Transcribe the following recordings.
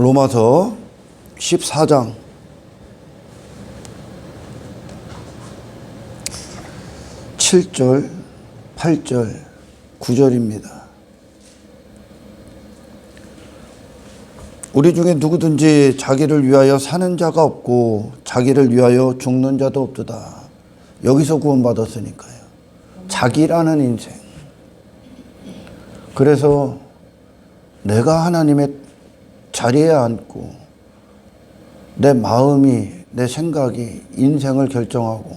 로마서 14장 7절, 8절, 9절입니다. 우리 중에 누구든지 자기를 위하여 사는 자가 없고 자기를 위하여 죽는 자도 없도다. 여기서 구원받았으니까요. 자기라는 인생. 그래서 내가 하나님의 자리에 앉고 내 마음이, 내 생각이 인생을 결정하고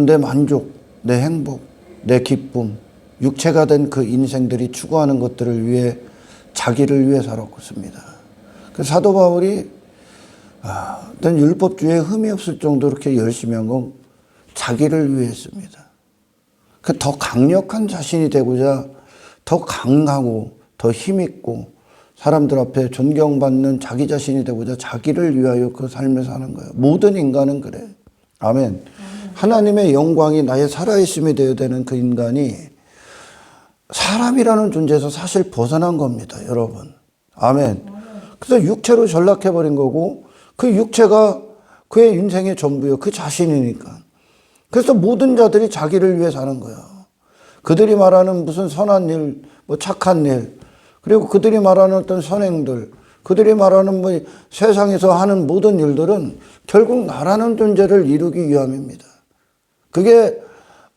내 만족, 내 행복, 내 기쁨, 육체가 된 그 인생들이 추구하는 것들을 위해 자기를 위해 살았습니다. 그 사도 바울이 어떤 율법주의에 흠이 없을 정도로 이렇게 열심히 한 건 자기를 위해 했습니다. 그 더 강력한 자신이 되고자 더 강하고 더 힘있고 사람들 앞에 존경받는 자기 자신이 되고자 자기를 위하여 그 삶을 사는 거예요. 모든 인간은 그래. 아멘. 하나님의 영광이 나의 살아있음이 되어야 되는 그 인간이 사람이라는 존재에서 사실 벗어난 겁니다, 여러분. 아멘. 그래서 육체로 전락해버린 거고 그 육체가 그의 인생의 전부요. 그 자신이니까. 그래서 모든 자들이 자기를 위해 사는 거예요. 그들이 말하는 무슨 선한 일, 뭐 착한 일, 그리고 그들이 말하는 어떤 선행들, 그들이 말하는 뭐 세상에서 하는 모든 일들은 결국 나라는 존재를 이루기 위함입니다. 그게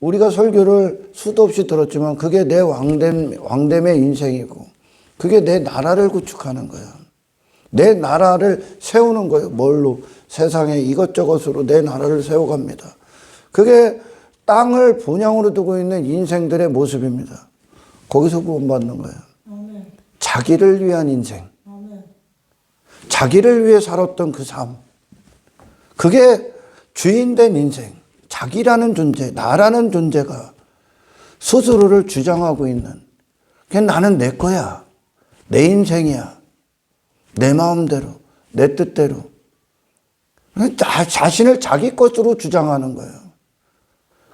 우리가 설교를 수도 없이 들었지만 그게 내 왕됨의 인생이고 그게 내 나라를 구축하는 거예요. 내 나라를 세우는 거예요. 뭘로? 세상에 이것저것으로 내 나라를 세워갑니다. 그게 땅을 본향으로 두고 있는 인생들의 모습입니다. 거기서 구원받는 거예요. 아멘. 자기를 위한 인생. 아멘. 자기를 위해 살았던 그 삶. 그게 주인된 인생. 자기라는 존재, 나라는 존재가 스스로를 주장하고 있는 그냥 나는 내 거야. 내 인생이야. 내 마음대로, 내 뜻대로. 자신을 자기 것으로 주장하는 거예요.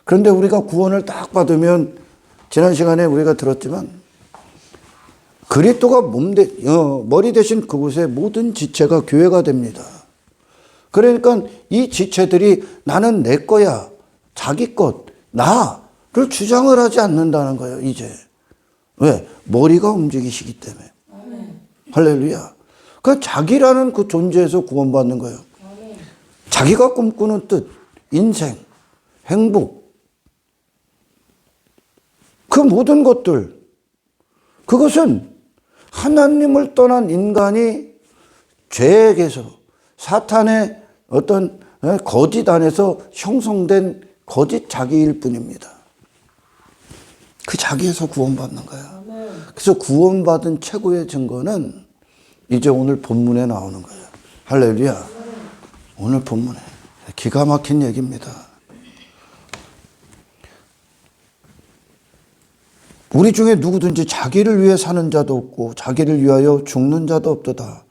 그런데 우리가 구원을 딱 받으면 지난 시간에 우리가 들었지만 그리스도가 머리 대신 그곳에 모든 지체가 교회가 됩니다. 그러니까 이 지체들이 나는 내 거야, 자기 것, 나를 주장을 하지 않는다는 거예요, 이제. 왜? 머리가 움직이시기 때문에. 아멘. 할렐루야. 그 자기라는 그 존재에서 구원받는 거예요. 아멘. 자기가 꿈꾸는 뜻, 인생, 행복, 그 모든 것들, 그것은 하나님을 떠난 인간이 죄에게서 사탄의 어떤 거짓 안에서 형성된 거짓 자기일 뿐입니다. 그 자기에서 구원받는 거야. 그래서 구원받은 최고의 증거는 이제 오늘 본문에 나오는 거예요. 할렐루야. 오늘 본문에. 기가 막힌 얘기입니다. 우리 중에 누구든지 자기를 위해 사는 자도 없고 자기를 위하여 죽는 자도 없도다.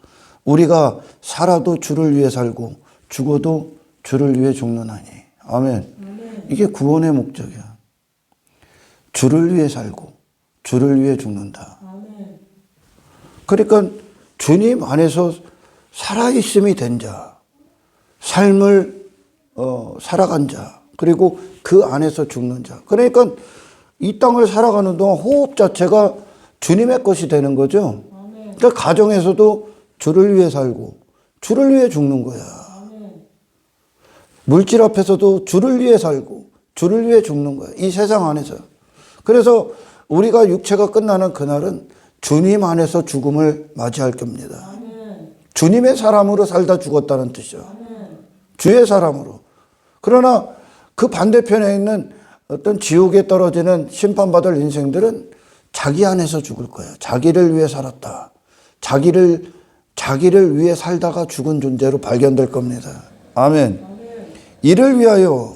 우리가 살아도 주를 위해 살고 죽어도 주를 위해 죽느나니. 아멘. 이게 구원의 목적이야. 주를 위해 살고 주를 위해 죽는다. 그러니까 주님 안에서 살아있음이 된 자, 삶을 살아간 자, 그리고 그 안에서 죽는 자. 그러니까 이 땅을 살아가는 동안 호흡 자체가 주님의 것이 되는 거죠. 그러니까 가정에서도 주를 위해 살고 주를 위해 죽는 거야. 물질 앞에서도 주를 위해 살고 주를 위해 죽는 거야. 이 세상 안에서. 그래서 우리가 육체가 끝나는 그날은 주님 안에서 죽음을 맞이할 겁니다. 주님의 사람으로 살다 죽었다는 뜻이죠. 주의 사람으로. 그러나 그 반대편에 있는 어떤 지옥에 떨어지는 심판받을 인생들은 자기 안에서 죽을 거예요. 자기를 위해 살았다. 자기를 위해 살다가 죽은 존재로 발견될 겁니다. 아멘. 이를 위하여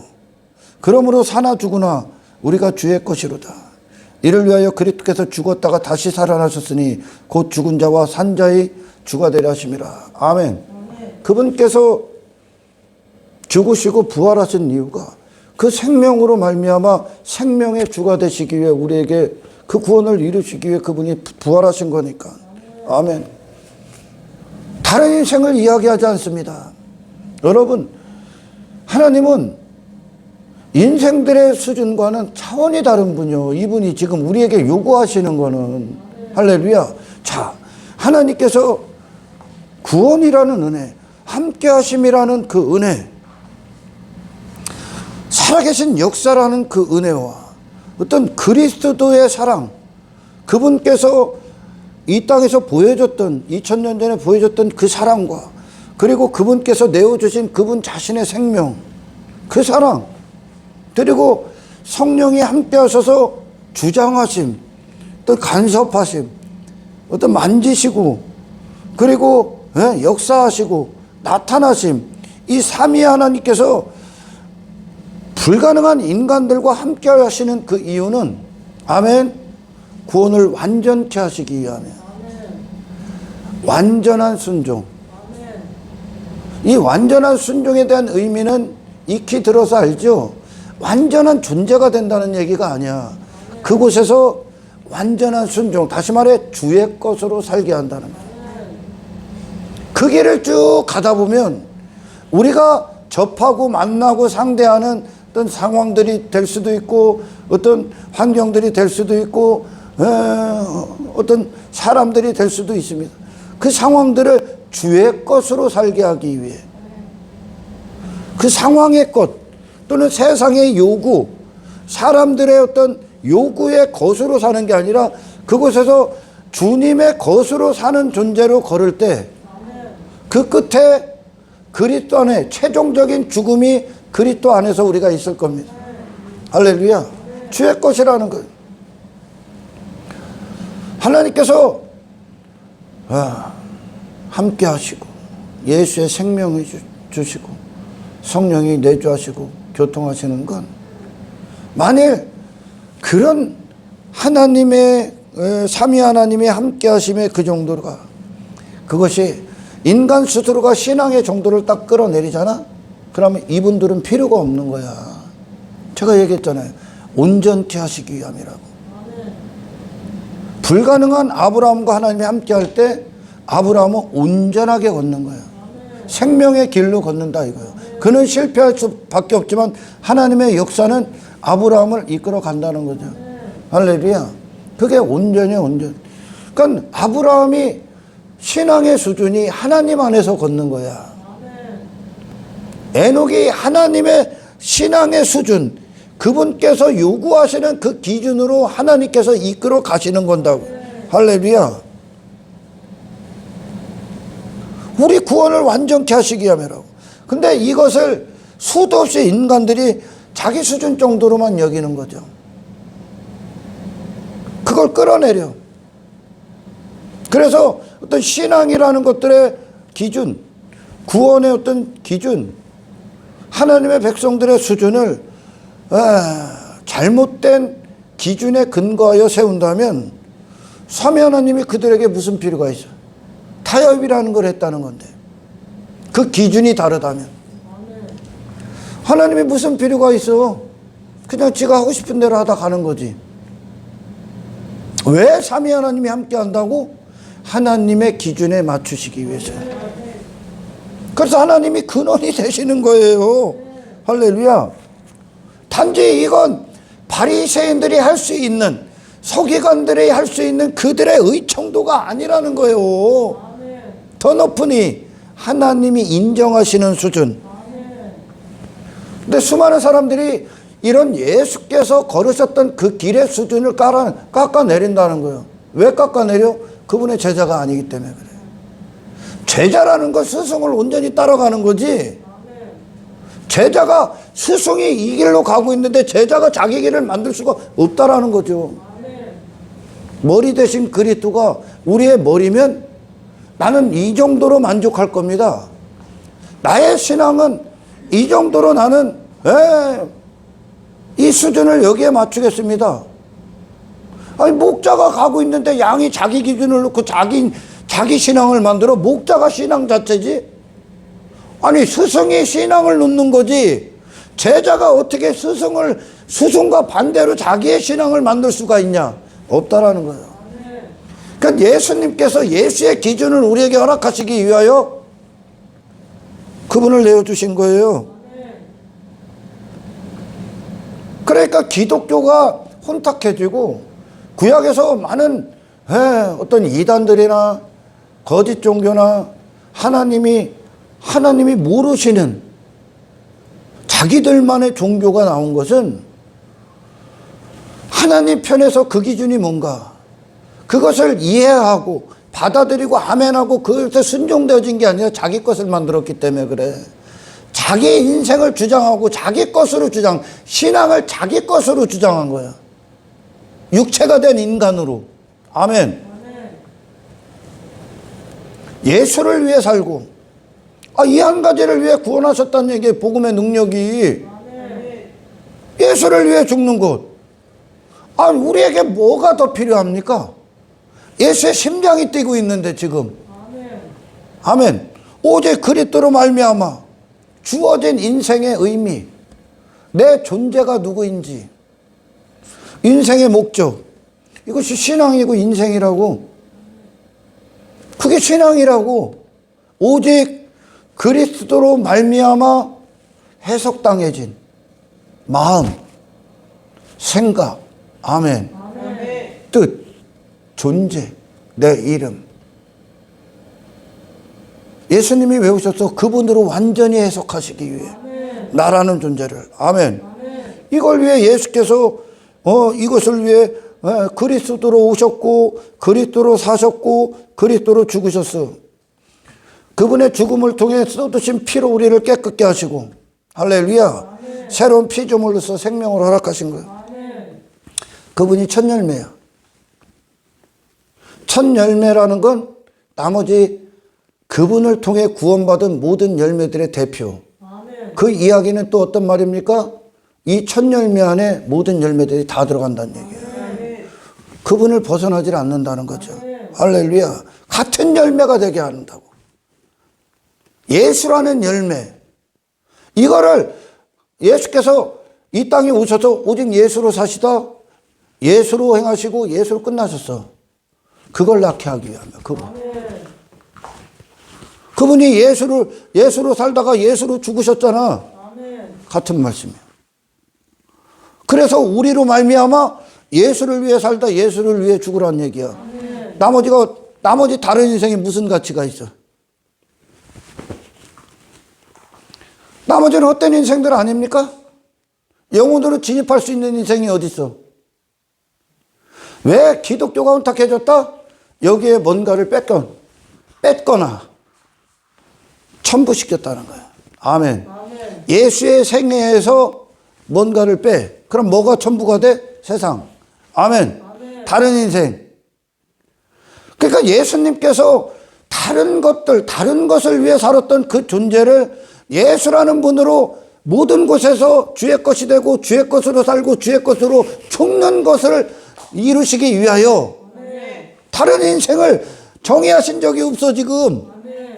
그러므로 사나 죽으나 우리가 주의 것이로다. 이를 위하여 그리스도께서 죽었다가 다시 살아나셨으니 곧 죽은 자와 산 자의 주가 되려 하심이라. 아멘. 그분께서 죽으시고 부활하신 이유가 그 생명으로 말미암아 생명의 주가 되시기 위해 우리에게 그 구원을 이루시기 위해 그분이 부활하신 거니까. 아멘. 다른 인생을 이야기하지 않습니다. 여러분, 하나님은 인생들의 수준과는 차원이 다른 분이요. 이분이 지금 우리에게 요구하시는 거는, 할렐루야. 자, 하나님께서 구원이라는 은혜, 함께 하심이라는 그 은혜, 살아계신 역사라는 그 은혜와 어떤 그리스도의 사랑, 그분께서 이 땅에서 보여줬던, 2000년 전에 보여줬던 그 사랑과, 그리고 그분께서 내어주신 그분 자신의 생명, 그 사랑, 그리고 성령이 함께 하셔서 주장하심, 또 간섭하심, 어떤 만지시고, 그리고 역사하시고 나타나심, 이 삼위 하나님께서 불가능한 인간들과 함께 하시는 그 이유는, 아멘, 구원을 완전케 하시기 위함이에요. 완전한 순종. 이 완전한 순종에 대한 의미는 익히 들어서 알죠. 완전한 존재가 된다는 얘기가 아니야. 그곳에서 완전한 순종, 다시 말해 주의 것으로 살게 한다는 거예요. 그 길을 쭉 가다 보면 우리가 접하고 만나고 상대하는 어떤 상황들이 될 수도 있고, 어떤 환경들이 될 수도 있고, 어떤 사람들이 될 수도 있습니다. 그 상황들을 주의 것으로 살게 하기 위해, 그 상황의 것 또는 세상의 요구, 사람들의 어떤 요구의 것으로 사는 게 아니라 그곳에서 주님의 것으로 사는 존재로 걸을 때, 그 끝에 그리스도 안에 최종적인 죽음이 그리스도 안에서 우리가 있을 겁니다. 할렐루야. 주의 것이라는 거예요. 하나님께서 함께 하시고 예수의 생명을 주시고 성령이 내주하시고 교통하시는 건, 만일 그런 하나님의 삼위 하나님의 함께 하심의 그 정도가, 그것이 인간 스스로가 신앙의 정도를 딱 끌어내리잖아? 그러면 이분들은 필요가 없는 거야. 제가 얘기했잖아요. 온전케 하시기 위함이라고. 불가능한 아브라함과 하나님이 함께 할 때 아브라함은 온전하게 걷는 거예요. 생명의 길로 걷는다 이거예요. 그는 실패할 수밖에 없지만 하나님의 역사는 아브라함을 이끌어 간다는 거죠. 할렐루야. 그게 온전이에요, 온전. 그러니까 아브라함이 신앙의 수준이 하나님 안에서 걷는 거야. 에녹이 하나님의 신앙의 수준, 그분께서 요구하시는 그 기준으로 하나님께서 이끌어 가시는 건다고. 할렐루야. 우리 구원을 완전케 하시기 위함이라고. 근데 이것을 수도 없이 인간들이 자기 수준 정도로만 여기는 거죠. 그걸 끌어내려. 그래서 어떤 신앙이라는 것들의 기준, 구원의 어떤 기준, 하나님의 백성들의 수준을 잘못된 기준에 근거하여 세운다면 삼위 하나님이 그들에게 무슨 필요가 있어? 타협이라는 걸 했다는 건데, 그 기준이 다르다면 하나님이 무슨 필요가 있어? 그냥 지가 하고 싶은 대로 하다 가는 거지. 왜 삼위 하나님이 함께 한다고? 하나님의 기준에 맞추시기 위해서. 그래서 하나님이 근원이 되시는 거예요. 할렐루야. 단지 이건 바리새인들이 할 수 있는, 서기관들이 할 수 있는 그들의 의청도가 아니라는 거예요. 더 높으니 하나님이 인정하시는 수준. 근데 수많은 사람들이 이런 예수께서 걸으셨던 그 길의 수준을 깎아내린다는 거예요. 왜 깎아내려? 그분의 제자가 아니기 때문에 그래요. 제자라는 건 스승을 온전히 따라가는 거지. 제자가 스승이 이 길로 가고 있는데 제자가 자기 길을 만들 수가 없다라는 거죠. 머리 대신 그리스도가 우리의 머리면 나는 이 정도로 만족할 겁니다. 나의 신앙은 이 정도로 나는 이 수준을 여기에 맞추겠습니다. 아니, 목자가 가고 있는데 양이 자기 기준을 놓고 자기 신앙을 만들어. 목자가 신앙 자체지. 아니, 스승이 신앙을 놓는 거지. 제자가 어떻게 스승과 반대로 자기의 신앙을 만들 수가 있냐? 없다라는 거예요. 그러니까 예수님께서 예수의 기준을 우리에게 허락하시기 위하여 그분을 내어주신 거예요. 그러니까 기독교가 혼탁해지고 구약에서 많은 어떤 이단들이나 거짓 종교나 하나님이 모르시는 자기들만의 종교가 나온 것은 하나님 편에서 그 기준이 뭔가 그것을 이해하고 받아들이고 아멘하고 그것에 순종되어진 게 아니라 자기 것을 만들었기 때문에 그래. 자기 인생을 주장하고 자기 것으로 신앙을 자기 것으로 주장한 거야. 육체가 된 인간으로. 아멘. 예수를 위해 살고 이 한 가지를 위해 구원하셨다는 얘기에 복음의 능력이 예수를 위해 죽는 것. 우리에게 뭐가 더 필요합니까? 예수의 심장이 뛰고 있는데 지금. 아멘. 오직 그리스도로 말미암아 주어진 인생의 의미, 내 존재가 누구인지, 인생의 목적, 이것이 신앙이고 인생이라고. 그게 신앙이라고. 오직 그리스도로 말미암아 해석당해진 마음, 생각, 아멘. 뜻, 존재, 내 이름. 예수님이 왜 오셨어? 그분으로 완전히 해석하시기 위해. 나라는 존재를. 아멘. 이걸 위해 예수께서 이것을 위해 그리스도로 오셨고 그리스도로 사셨고 그리스도로 죽으셨어. 그분의 죽음을 통해 쏟으신 피로 우리를 깨끗게 하시고 할렐루야. 새로운 피조물로서 생명을 허락하신 거예요. 그분이 첫 열매야. 첫 열매라는 건 나머지 그분을 통해 구원받은 모든 열매들의 대표. 그 이야기는 또 어떤 말입니까? 이 첫 열매 안에 모든 열매들이 다 들어간다는 얘기예요. 그분을 벗어나질 않는다는 거죠. 할렐루야. 같은 열매가 되게 한다고. 예수라는 열매. 이거를 예수께서 이 땅에 오셔서 오직 예수로 사시다 예수로 행하시고 예수로 끝나셨어. 그걸 낳게 하기 위함이야. 그분이 예수로 살다가 예수로 죽으셨잖아. 같은 말씀이야. 그래서 우리로 말미암아 예수를 위해 살다 예수를 위해 죽으라는 얘기야. 나머지 다른 인생에 무슨 가치가 있어? 나머지는 헛된 인생들 아닙니까? 영혼으로 진입할 수 있는 인생이 어디 있어? 왜 기독교가 혼탁해졌다? 여기에 뭔가를 뺐거나 첨부시켰다는 거야. 아멘. 예수의 생애에서 뭔가를 빼. 그럼 뭐가 첨부가 돼? 세상. 아멘. 다른 인생. 그러니까 예수님께서 다른 것을 위해 살았던 그 존재를 예수라는 분으로 모든 곳에서 주의 것이 되고 주의 것으로 살고 주의 것으로 죽는 것을 이루시기 위하여 다른 인생을 정의하신 적이 없어 지금.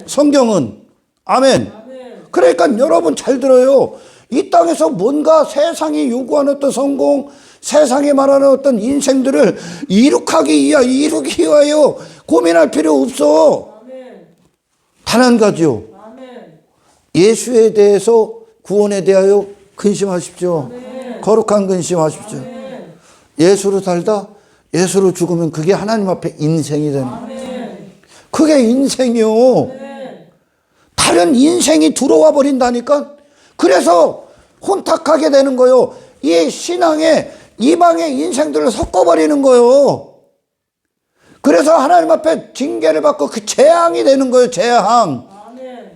성경은. 아멘. 그러니까 여러분 잘 들어요. 이 땅에서 뭔가 세상이 요구하는 어떤 성공, 세상이 말하는 어떤 인생들을 이루기 위하여 고민할 필요 없어. 단 한 가지요. 예수에 대해서 구원에 대하여 근심하십시오. 거룩한 근심하십시오. 예수로 살다 예수로 죽으면 그게 하나님 앞에 인생이 되는 거예요. 그게 인생이요. 다른 인생이 들어와 버린다니까. 그래서 혼탁하게 되는 거요. 이 신앙에 이방의 인생들을 섞어버리는 거요. 그래서 하나님 앞에 징계를 받고 그 재앙이 되는 거예요. 재앙.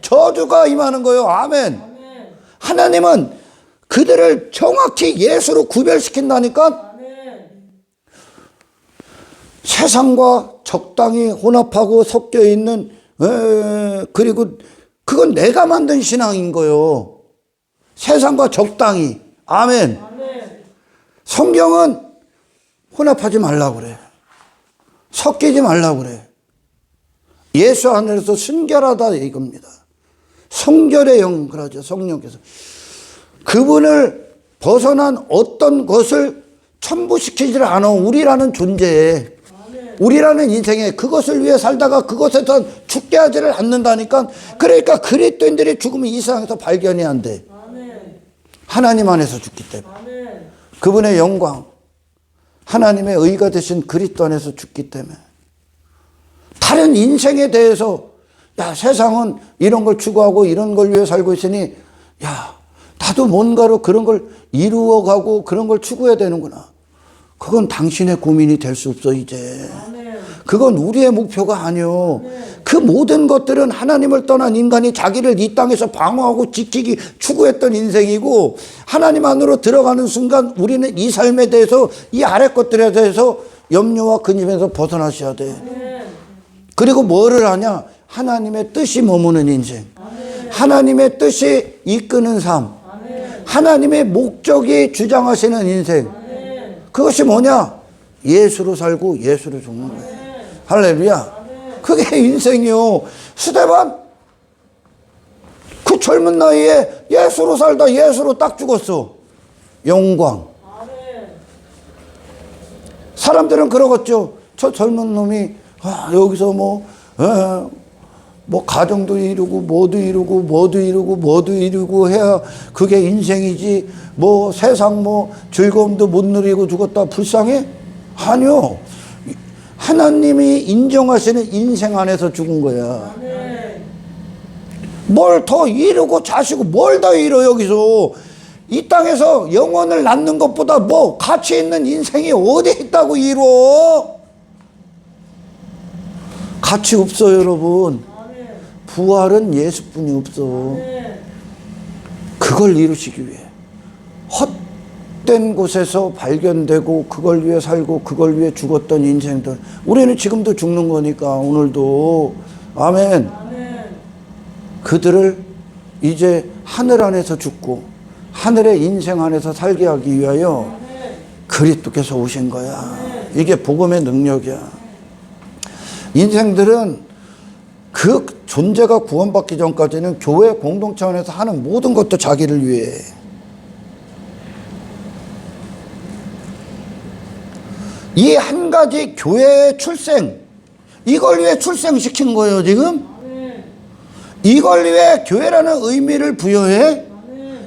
저주가 임하는 거예요. 아멘. 하나님은 그들을 정확히 예수로 구별시킨다니까. 세상과 적당히 혼합하고 섞여 있는 그리고 그건 내가 만든 신앙인 거예요. 세상과 적당히. 아멘. 성경은 혼합하지 말라고 그래. 섞이지 말라고 그래. 예수 안에서 순결하다 이겁니다. 성결의 영 그러죠. 성령께서 그분을 벗어난 어떤 것을 첨부시키지 않아. 우리라는 존재에 우리라는 인생에 그것을 위해 살다가 그것에서 죽게 하지를 않는다니까. 그러니까 그리스도인들이 죽으면 이 세상에서 발견이 안 돼. 하나님 안에서 죽기 때문에. 그분의 영광, 하나님의 의가 되신 그리스도 안에서 죽기 때문에. 다른 인생에 대해서 야, 세상은 이런 걸 추구하고 이런 걸 위해 살고 있으니 야, 나도 뭔가로 그런 걸 이루어가고 그런 걸 추구해야 되는구나. 그건 당신의 고민이 될 수 없어 이제. 그건 우리의 목표가 아니요. 그 모든 것들은 하나님을 떠난 인간이 자기를 이 땅에서 방어하고 지키기 추구했던 인생이고, 하나님 안으로 들어가는 순간 우리는 이 삶에 대해서, 이 아래 것들에 대해서 염려와 근심에서 벗어나셔야 돼. 그리고 뭐를 하냐? 하나님의 뜻이 머무는 인생, 하나님의 뜻이 이끄는 삶, 하나님의 목적이 주장하시는 인생. 그것이 뭐냐? 예수로 살고 예수로 죽는 거예요. 할렐루야. 그게 인생이요. 스데반 그 젊은 나이에 예수로 살다 예수로 딱 죽었어. 영광. 사람들은 그러겠죠. 저 젊은 놈이 여기서 뭐 가정도 이루고 뭐도 이루고 해야 그게 인생이지, 뭐 세상 뭐 즐거움도 못 누리고 죽었다 불쌍해? 아니요. 하나님이 인정하시는 인생 안에서 죽은 거야. 뭘 더 이루고 자시고 뭘 더 이뤄. 여기서 이 땅에서 영혼을 낳는 것보다 뭐 가치 있는 인생이 어디 있다고 이루어? 가치 없어요 여러분. 부활은 예수뿐이 없어. 그걸 이루시기 위해 헛된 곳에서 발견되고 그걸 위해 살고 그걸 위해 죽었던 인생들, 우리는 지금도 죽는 거니까 오늘도. 아멘. 그들을 이제 하늘 안에서 죽고 하늘의 인생 안에서 살게 하기 위하여 그리스도께서 오신 거야. 이게 복음의 능력이야. 인생들은 그 존재가 구원받기 전까지는 교회 공동체 안에서 하는 모든 것도 자기를 위해. 이 한 가지 교회의 출생, 이걸 위해 출생시킨 거예요 지금. 이걸 위해 교회라는 의미를 부여해.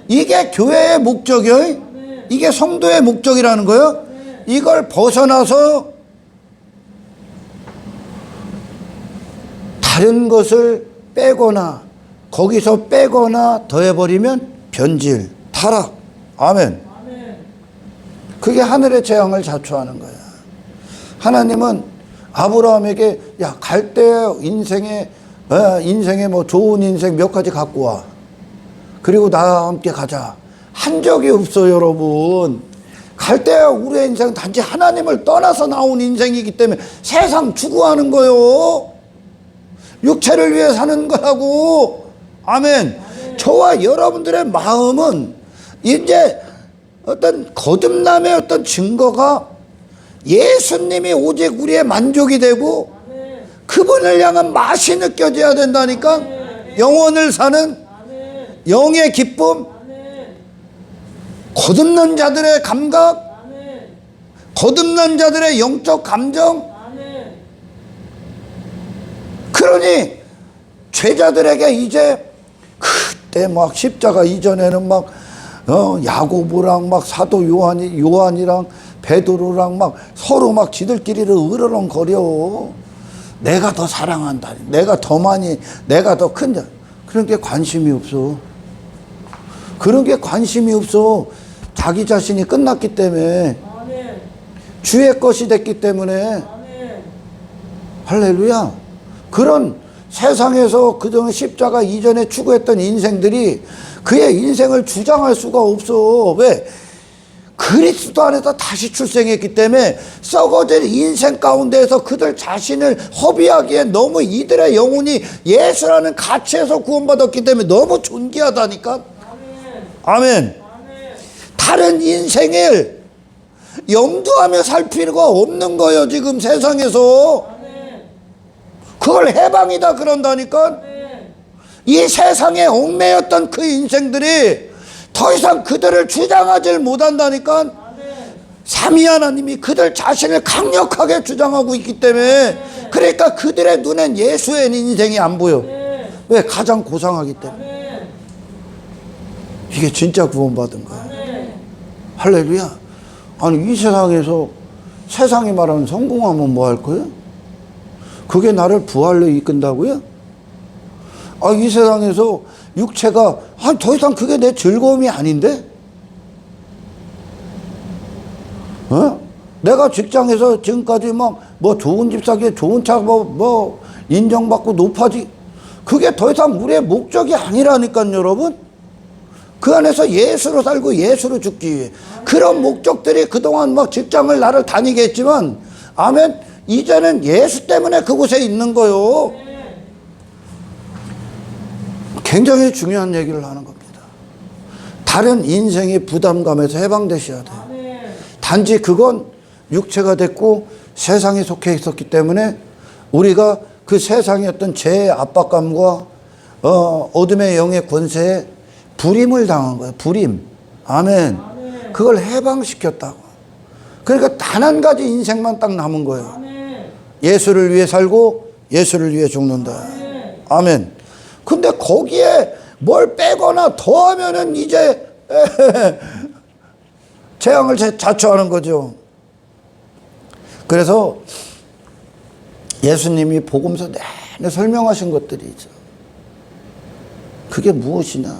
이게 교회의 목적이에요. 이게 성도의 목적이라는 거예요. 이걸 벗어나서 다른 것을 빼거나 거기서 빼거나 더해버리면 변질, 타락. 아멘. 그게 하늘의 재앙을 자초하는 거야. 하나님은 아브라함에게 야, 갈대아 인생에 뭐 좋은 인생 몇 가지 갖고 와. 그리고 나와 함께 가자. 한 적이 없어요 여러분. 갈대아 우리의 인생은 단지 하나님을 떠나서 나온 인생이기 때문에 세상 추구하는 거요. 육체를 위해 사는 거라고. 아멘. 저와 여러분들의 마음은 이제 어떤 거듭남의 어떤 증거가 예수님이 오직 우리의 만족이 되고 그분을 향한 맛이 느껴져야 된다니까. 영혼을 사는 영의 기쁨, 거듭난 자들의 감각, 거듭난 자들의 영적 감정. 그러니 죄자들에게 이제 그때 막 십자가 이전에는 막 야고보랑 막 사도 요한이랑 베드로랑 막 서로 막 지들끼리를 으르렁거려. 내가 더 사랑한다. 내가 더 많이, 내가 더 큰 자. 그런 게 관심이 없어. 그런 게 관심이 없어. 자기 자신이 끝났기 때문에. 주의 것이 됐기 때문에. 할렐루야. 그런 세상에서 그동안 십자가 이전에 추구했던 인생들이 그의 인생을 주장할 수가 없어. 왜? 그리스도 안에서 다시 출생했기 때문에 썩어질 인생 가운데에서 그들 자신을 허비하기에 너무 이들의 영혼이 예수라는 가치에서 구원받았기 때문에 너무 존귀하다니까. 아멘. 다른 인생을 염두하며 살 필요가 없는 거예요 지금 세상에서. 그걸 해방이다 그런다니까. 이 세상에 얽매였던 그 인생들이 더 이상 그들을 주장하지 못한다니까. 삼위 하나님이 그들 자신을 강력하게 주장하고 있기 때문에, 그러니까 그들의 눈엔 예수의 인생이 안 보여. 왜? 가장 고상하기 때문에. 이게 진짜 구원받은 거야. 할렐루야. 아니, 이 세상에서 세상이 말하는 성공하면 뭐 할 거예요? 그게 나를 부활로 이끈다고요? 아, 이 세상에서 육체가, 더 이상 그게 내 즐거움이 아닌데? 내가 직장에서 지금까지 뭐 좋은 집 사기, 좋은 차 인정받고 높아지, 그게 더 이상 우리의 목적이 아니라니까요, 여러분. 그 안에서 예수로 살고 예수로 죽기 위해. 그런 목적들이 그동안 직장을 나를 다니게 했지만, 아멘, 이제는 예수 때문에 그곳에 있는 거요. 굉장히 중요한 얘기를 하는 겁니다. 다른 인생의 부담감에서 해방되셔야 돼요. 단지 그건 육체가 됐고 세상에 속해 있었기 때문에 우리가 그 세상의 어떤 죄의 압박감과 어둠의 영의 권세에 불임을 당한 거예요. 불임. 아멘. 그걸 해방시켰다고. 그러니까 단 한 가지 인생만 딱 남은 거예요. 예수를 위해 살고 예수를 위해 죽는다. 아멘. 근데 거기에 뭘 빼거나 더하면은 이제 재앙을 자초하는 거죠. 그래서 예수님이 복음서 내내 설명하신 것들이 있죠. 그게 무엇이냐?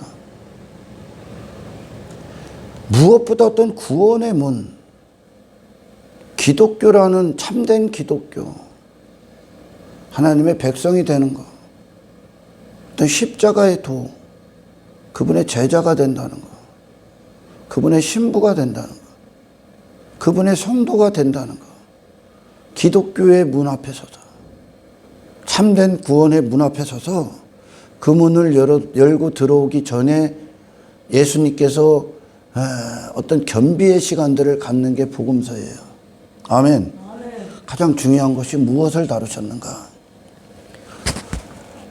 무엇보다 어떤 구원의 문, 기독교라는 참된 기독교, 하나님의 백성이 되는 것, 어떤 십자가의 도, 그분의 제자가 된다는 것, 그분의 신부가 된다는 것, 그분의 성도가 된다는 것, 기독교의 문 앞에 서서, 참된 구원의 문 앞에 서서 그 문을 열고 들어오기 전에 예수님께서 어떤 겸비의 시간들을 갖는 게 복음서예요. 아멘. 가장 중요한 것이 무엇을 다루셨는가?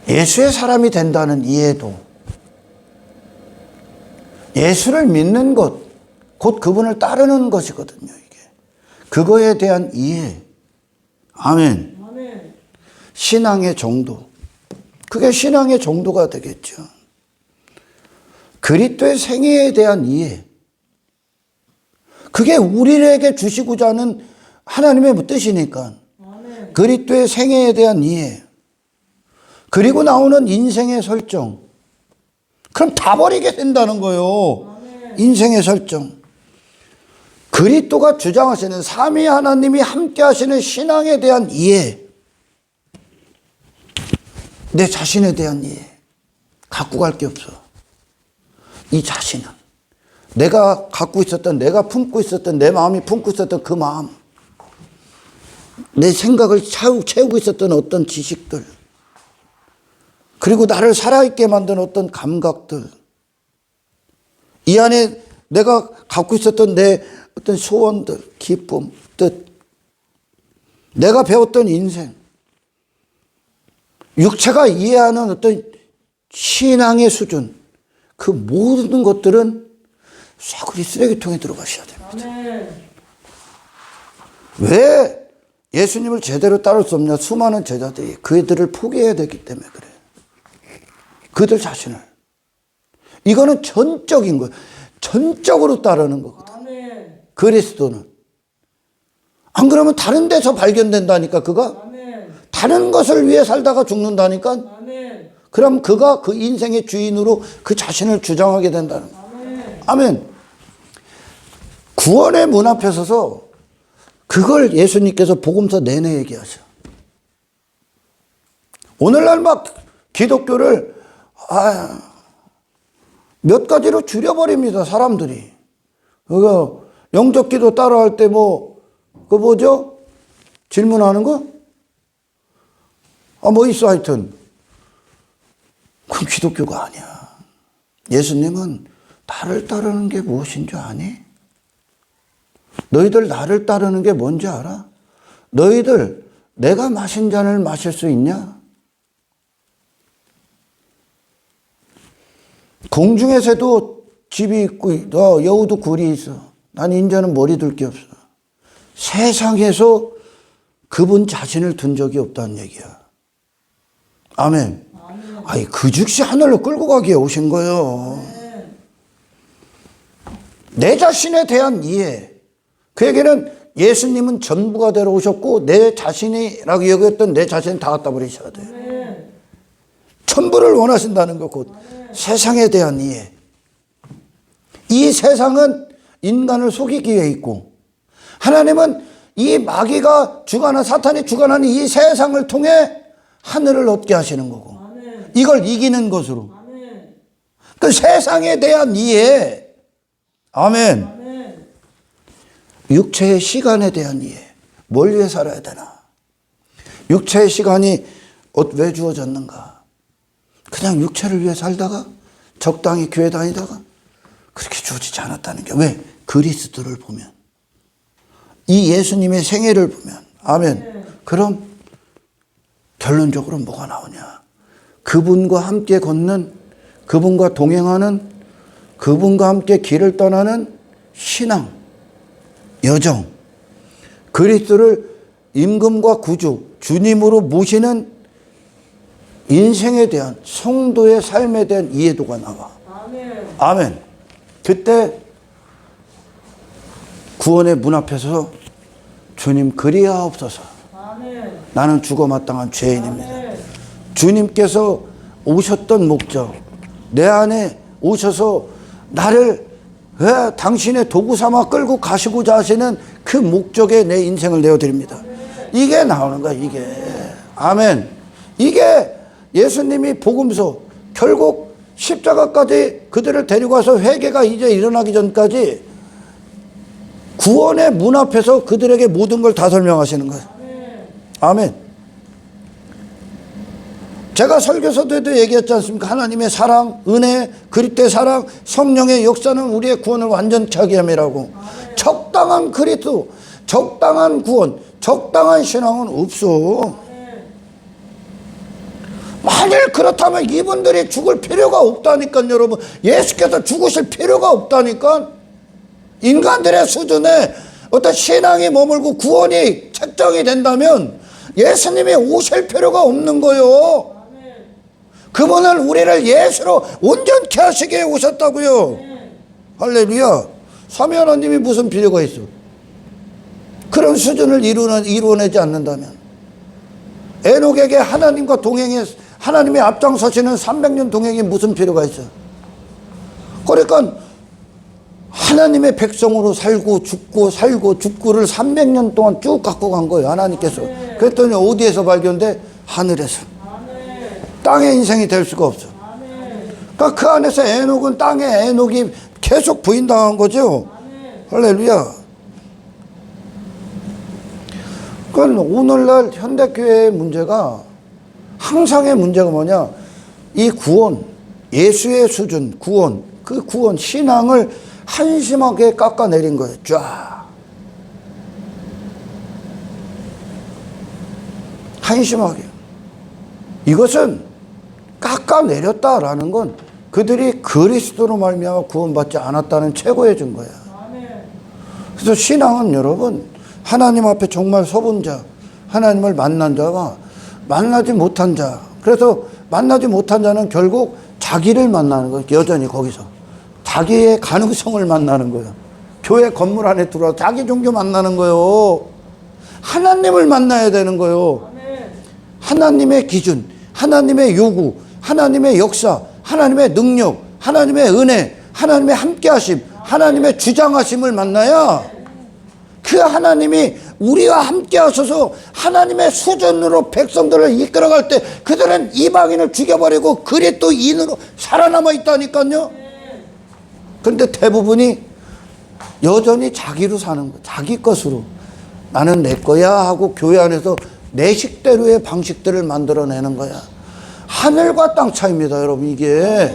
예수의 사람이 된다는 이해도, 예수를 믿는 것, 곧 그분을 따르는 것이거든요, 이게. 그거에 대한 이해. 아멘. 신앙의 정도. 그게 신앙의 정도가 되겠죠. 그리스도의 생애에 대한 이해. 그게 우리에게 주시고자 하는 하나님의 뜻이니까. 그리스도의 생애에 대한 이해. 그리고 나오는 인생의 설정. 그럼 다 버리게 된다는 거예요. 인생의 설정. 그리스도가 주장하시는 삼위 하나님이 함께 하시는 신앙에 대한 이해. 내 자신에 대한 이해. 갖고 갈 게 없어. 이 자신은 내가 갖고 있었던, 내가 품고 있었던, 내 마음이 품고 있었던 그 마음, 내 생각을 채우고 있었던 어떤 지식들, 그리고 나를 살아있게 만든 어떤 감각들, 이 안에 내가 갖고 있었던 내 어떤 소원들, 기쁨, 뜻, 내가 배웠던 인생, 육체가 이해하는 어떤 신앙의 수준, 그 모든 것들은 쇠고리 쓰레기통에 들어가셔야 됩니다. 왜 예수님을 제대로 따를 수 없냐? 수많은 제자들이 그들을 포기해야 되기 때문에 그래요. 그들 자신을. 이거는 전적인 거예요. 전적으로 따르는 거거든. 그리스도는. 안 그러면 다른 데서 발견된다니까, 그가. 다른 것을 위해 살다가 죽는다니까. 그럼 그가 그 인생의 주인으로 그 자신을 주장하게 된다는 거예요. 아멘. 구원의 문 앞에 서서 그걸 예수님께서 복음서 내내 얘기하셔. 오늘날 기독교를 몇 가지로 줄여버립니다, 사람들이. 그거 영접기도 따라할 때 그 뭐죠? 질문하는 거? 뭐 있어, 하여튼. 그건 기독교가 아니야. 예수님은 나를 따르는 게 무엇인 줄 아니? 너희들 나를 따르는 게 뭔지 알아? 너희들 내가 마신 잔을 마실 수 있냐? 공중에서도 집이 있고 여우도 굴이 있어. 난 인자는 머리 둘 게 없어. 세상에서 그분 자신을 둔 적이 없다는 얘기야. 아멘. 아니, 그 즉시 하늘로 끌고 가기에 오신 거예요. 내 자신에 대한 이해. 그에게는 예수님은 전부가 되러 오셨고 내 자신이라고 여겼던 내 자신을 다 갖다 버리셔야 돼요. 전부를 원하신다는 것, 곧 세상에 대한 이해. 이 세상은 인간을 속이기 위해 있고 하나님은 이 마귀가 주관한, 사탄이 주관하는 이 세상을 통해 하늘을 얻게 하시는 거고 이걸 이기는 것으로. 그 세상에 대한 이해. 아멘. 육체의 시간에 대한 이해. 뭘 위해 살아야 되나? 육체의 시간이 왜 주어졌는가? 그냥 육체를 위해 살다가 적당히 교회 다니다가 그렇게 주어지지 않았다는 게 왜? 그리스도를 보면, 이 예수님의 생애를 보면. 아멘. 그럼 결론적으로 뭐가 나오냐? 그분과 함께 걷는, 그분과 동행하는, 그분과 함께 길을 떠나는 신앙, 여정, 그리스도를 임금과 구주, 주님으로 모시는 인생에 대한, 성도의 삶에 대한 이해도가 나와. 아멘. 아멘. 그때 구원의 문 앞에서 주님 그리하옵소서. 아멘. 나는 죽어 마땅한 죄인입니다. 아멘. 주님께서 오셨던 목적, 내 안에 오셔서 나를 왜 당신의 도구 삼아 끌고 가시고자 하시는 그 목적에 내 인생을 내어드립니다. 이게 나오는 거야, 이게. 아멘. 이게 예수님이 복음서, 결국 십자가까지 그들을 데리고 와서 회개가 이제 일어나기 전까지 구원의 문 앞에서 그들에게 모든 걸 다 설명하시는 거예요. 아멘. 제가 설교서도 얘기했지 않습니까? 하나님의 사랑, 은혜, 그리스도의 사랑, 성령의 역사는 우리의 구원을 완전히 하게 함이라고. 적당한 그리스도, 적당한 구원, 적당한 신앙은 없어. 만일 그렇다면 이분들이 죽을 필요가 없다니까, 여러분. 예수께서 죽으실 필요가 없다니까. 인간들의 수준에 어떤 신앙이 머물고 구원이 책정이 된다면 예수님이 오실 필요가 없는 거요. 그분은 우리를 예수로 온전케 하시기에 오셨다고요. 할렐루야. 삼위 하나님이 무슨 필요가 있어? 그런 수준을 이루어내지 않는다면. 에녹에게 하나님과 동행해, 하나님의 앞장서시는 300년 동행이 무슨 필요가 있어? 그러니까 하나님의 백성으로 살고 죽고 살고 죽고를 300년 동안 쭉 갖고 간 거예요, 하나님께서. 그랬더니 어디에서 발견돼? 하늘에서. 땅의 인생이 될 수가 없어. 그러니까 그 안에서 에녹은 땅의 에녹이 계속 부인당한 거죠. 할렐루야. 그러니까 오늘날 현대교회의 문제가, 항상의 문제가 뭐냐? 이 구원, 예수의 수준, 구원, 그 구원, 신앙을 한심하게 깎아내린 거예요. 쫙. 한심하게. 이것은 깎아내렸다라는 건 그들이 그리스도로 말미암아 구원받지 않았다는 최고의 증거야. 그래서 신앙은 여러분, 하나님 앞에 정말 서본 자, 하나님을 만난 자와 만나지 못한 자. 그래서 만나지 못한 자는 결국 자기를 만나는 거예요. 여전히 거기서 자기의 가능성을 만나는 거예요. 교회 건물 안에 들어와 자기 종교 만나는 거예요. 하나님을 만나야 되는 거예요. 하나님의 기준, 하나님의 요구, 하나님의 역사, 하나님의 능력, 하나님의 은혜, 하나님의 함께하심, 하나님의 주장하심을 만나야 그 하나님이 우리와 함께 하셔서 하나님의 수준으로 백성들을 이끌어갈 때 그들은 이방인을 죽여버리고 그리스도인으로 살아남아 있다니까요. 그런데 대부분이 여전히 자기로 사는 거예요. 자기 것으로. 나는 내 거야 하고 교회 안에서 내 식대로의 방식들을 만들어내는 거야. 하늘과 땅 차이입니다, 여러분, 이게.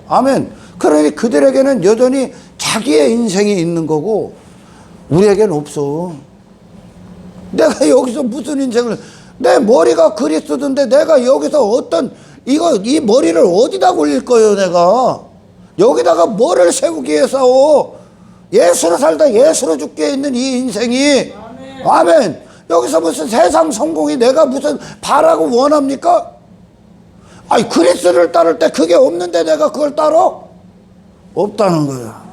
아멘. 그러니 그들에게는 여전히 자기의 인생이 있는 거고 우리에게는 없어. 내가 여기서 무슨 인생을, 내 머리가 그리스도인데 내가 여기서 어떤 이 머리를 어디다 굴릴 거예요, 내가. 여기다가 뭐를 세우기 위해 싸워. 예수로 살다 예수로 죽게 있는 이 인생이. 아멘. 여기서 무슨 세상 성공이 내가 무슨 바라고 원합니까? 아니, 그리스도를 따를 때 그게 없는데 내가 그걸 따라? 없다는 거야.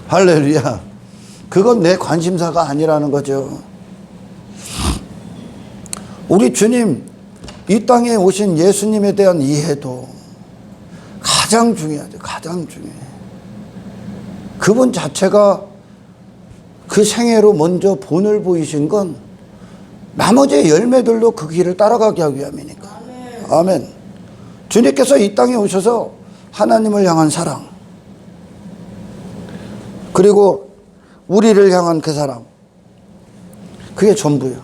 할렐루야. 그건 내 관심사가 아니라는 거죠. 우리 주님, 이 땅에 오신 예수님에 대한 이해도 가장 중요하죠. 가장 중요해. 그분 자체가 그 생애로 먼저 본을 보이신 건 나머지 열매들도 그 길을 따라가게 하기 위함이니까. 아멘. 주님께서 이 땅에 오셔서 하나님을 향한 사랑, 그리고 우리를 향한 그 사랑, 그게 전부예요.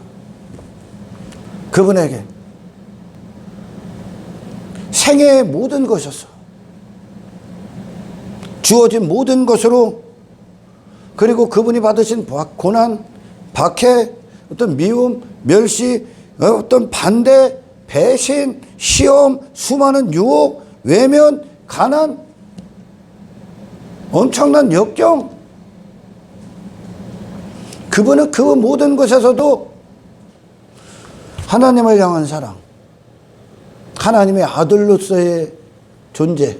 그분에게 생애의 모든 것이었어. 주어진 모든 것으로, 그리고 그분이 받으신 고난, 박해, 어떤 미움, 멸시, 어떤 반대, 배신, 시험, 수많은 유혹, 외면, 가난, 엄청난 역경, 그분은 그 모든 것에서도 하나님을 향한 사랑, 하나님의 아들로서의 존재,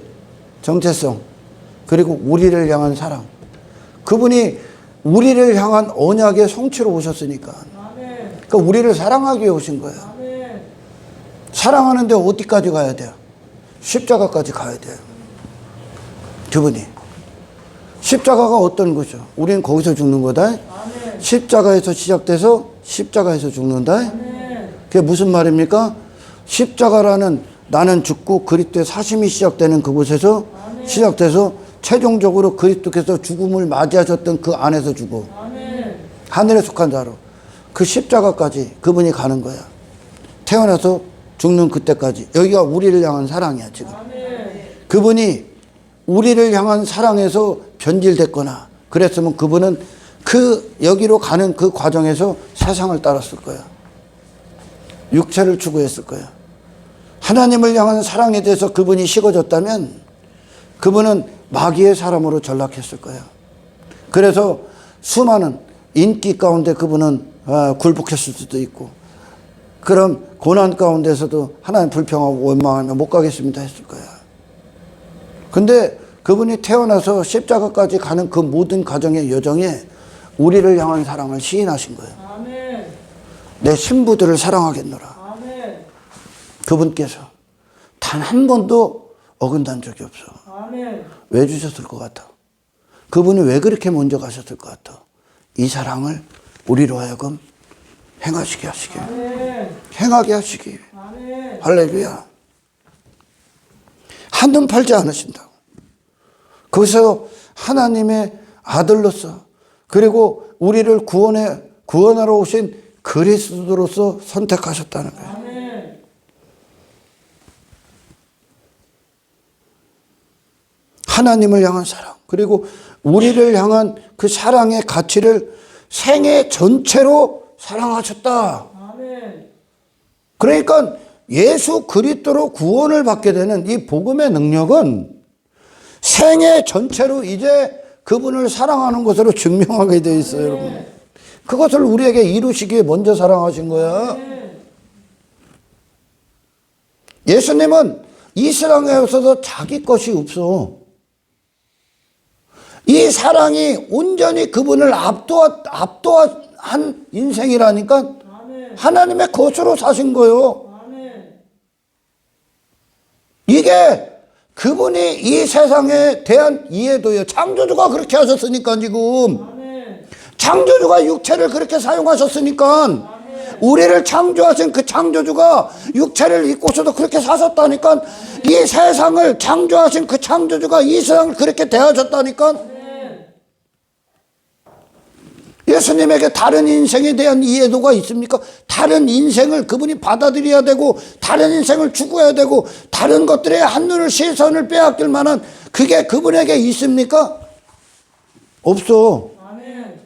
정체성, 그리고 우리를 향한 사랑, 그분이 우리를 향한 언약의 성취로 오셨으니까, 그러니까 우리를 사랑하기 위해 오신 거예요. 사랑하는데 어디까지 가야 돼요? 십자가까지 가야 돼요. 그분이. 십자가가 어떤 거죠? 우리는 거기서 죽는 거다. 십자가에서 시작돼서 십자가에서 죽는다. 그게 무슨 말입니까? 십자가라는, 나는 죽고 그리스도의 사심이 시작되는 그곳에서 시작돼서 최종적으로 그리스도께서 죽음을 맞이하셨던 그 안에서 죽어. 하늘에 속한 자로 그 십자가까지 그분이 가는 거야. 태어나서 죽는 그때까지. 여기가 우리를 향한 사랑이야 지금. 그분이 우리를 향한 사랑에서 변질됐거나 그랬으면 그분은 그 여기로 가는 그 과정에서 세상을 따랐을 거야. 육체를 추구했을 거야. 하나님을 향한 사랑에 대해서 그분이 식어졌다면 그분은 마귀의 사람으로 전락했을 거야. 그래서 수많은 인기 가운데 그분은 굴복했을 수도 있고, 그런 고난 가운데서도 하나님 불평하고 원망하며 못 가겠습니다 했을 거야. 근데 그분이 태어나서 십자가까지 가는 그 모든 과정의 여정에 우리를 향한 사랑을 시인하신 거예요. 아멘. 내 신부들을 사랑하겠노라. 아멘. 그분께서 단 한 번도 어긋난 적이 없어. 아멘. 왜 주셨을 것 같아? 그분이 왜 그렇게 먼저 가셨을 것 같아? 이 사랑을 우리로 하여금 행하시게 하시게. 아멘. 행하게 하시기. 아멘. 할렐루야. 한눈 팔지 않으신다고. 거기서 하나님의 아들로서, 그리고 우리를 구원하러 오신 그리스도로서 선택하셨다는 거예요. 아멘. 하나님을 향한 사랑, 그리고 우리를 향한 그 사랑의 가치를 생애 전체로 사랑하셨다. 아멘. 그러니까 예수 그리스도로 구원을 받게 되는 이 복음의 능력은 생애 전체로 이제 그분을 사랑하는 것으로 증명하게 되어 있어요. 아멘. 여러분, 그것을 우리에게 이루시기에 먼저 사랑하신 거야. 아멘. 예수님은 이 사랑에 없어서 자기 것이 없어. 이 사랑이 온전히 그분을 압도한 인생이라니까. 아멘. 하나님의 것으로 사신 거예요. 아멘. 이게 그분이 이 세상에 대한 이해도예요. 창조주가 그렇게 하셨으니까 지금. 아멘. 창조주가 육체를 그렇게 사용하셨으니까. 아멘. 우리를 창조하신 그 창조주가 육체를 입고서도 그렇게 사셨다니까. 이 세상을 창조하신 그 창조주가 이 세상을 그렇게 대하셨다니까. 예수님에게 다른 인생에 대한 이해도가 있습니까? 다른 인생을 그분이 받아들여야 되고, 다른 인생을 추구해야 되고, 다른 것들에 한눈을 시선을 빼앗길 만한 그게 그분에게 있습니까? 없어. 아멘.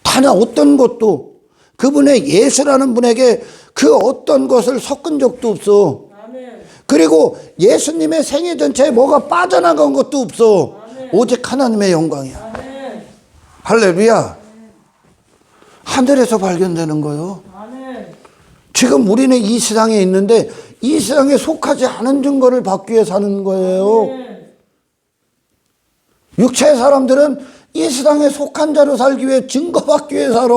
단 어떤 것도 그분의 예수라는 분에게 그 어떤 것을 섞은 적도 없어. 아멘. 그리고 예수님의 생애 전체에 뭐가 빠져나간 것도 없어. 아멘. 오직 하나님의 영광이야. 아멘. 할렐루야. 하늘에서 발견되는 거예요. 아멘. 지금 우리는 이 세상에 있는데 이 세상에 속하지 않은 증거를 받기 위해 사는 거예요. 아멘. 육체의 사람들은 이 세상에 속한 자로 살기 위해 증거받기 위해 살아.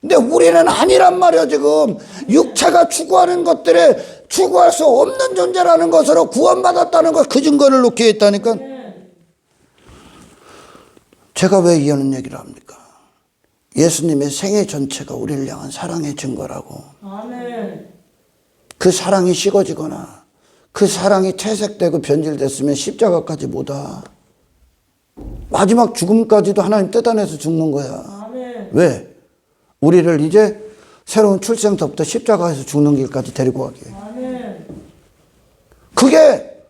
근데 우리는 아니란 말이야. 지금 육체가 추구하는 것들에 추구할 수 없는 존재라는 것으로 구원받았다는 것, 그 증거를 놓게 했다니까. 제가 왜 이런 얘기를 합니까? 예수님의 생애 전체가 우리를 향한 사랑의 증거라고. 아멘. 그 사랑이 식어지거나 그 사랑이 퇴색되고 변질됐으면 십자가까지 못 와. 마지막 죽음까지도 하나님 뜯어내서 죽는 거야. 아멘. 왜? 우리를 이제 새로운 출생서부터 십자가에서 죽는 길까지 데리고 가기. 아멘. 그게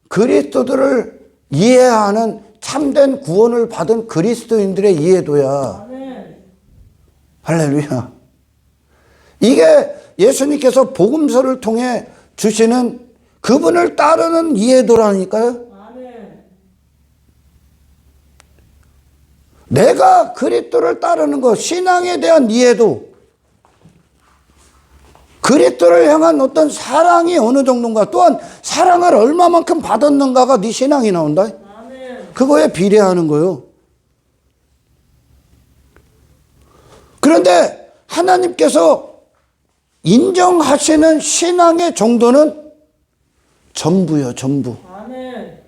그리스도들을 이해하는 참된 구원을 받은 그리스도인들의 이해도야. 아멘. 할렐루야. 이게 예수님께서 복음서를 통해 주시는 그분을 따르는 이해도라니까요. 아멘. 내가 그리스도를 따르는 것, 신앙에 대한 이해도, 그리스도를 향한 어떤 사랑이 어느 정도인가, 또한 사랑을 얼마만큼 받았는가가 네 신앙이 나온다. 아멘. 그거에 비례하는 거예요. 그런데 하나님께서 인정하시는 신앙의 정도는 전부요, 전부. 아멘.